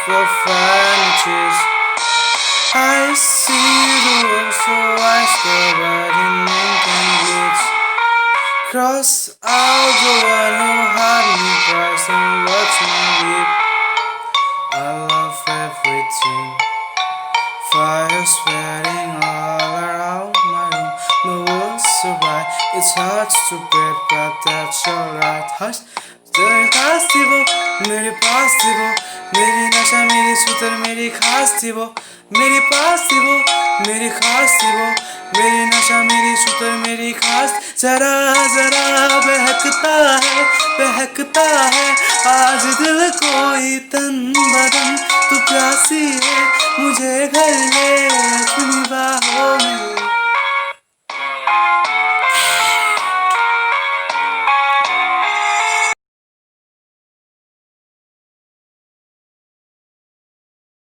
for vanities. I see the world so I covered in ink and bleach. Cross out the one who had me cries and watch me weep. I love everything. Fire spreading all around my room. The world's so bright, it's hard to breathe, but that's alright. Hush, तेरे खास थी वो, मेरे पास थी वो, मेरी नशा मेरी सुतर मेरी खास थी वो, मेरे पास थी वो, मेरी खास थी वो, मेरी नशा मेरी सुतर मेरी खास. जरा जरा बहकता है आज दिल कोई तन बदन. तू प्यासी है मुझे घर ले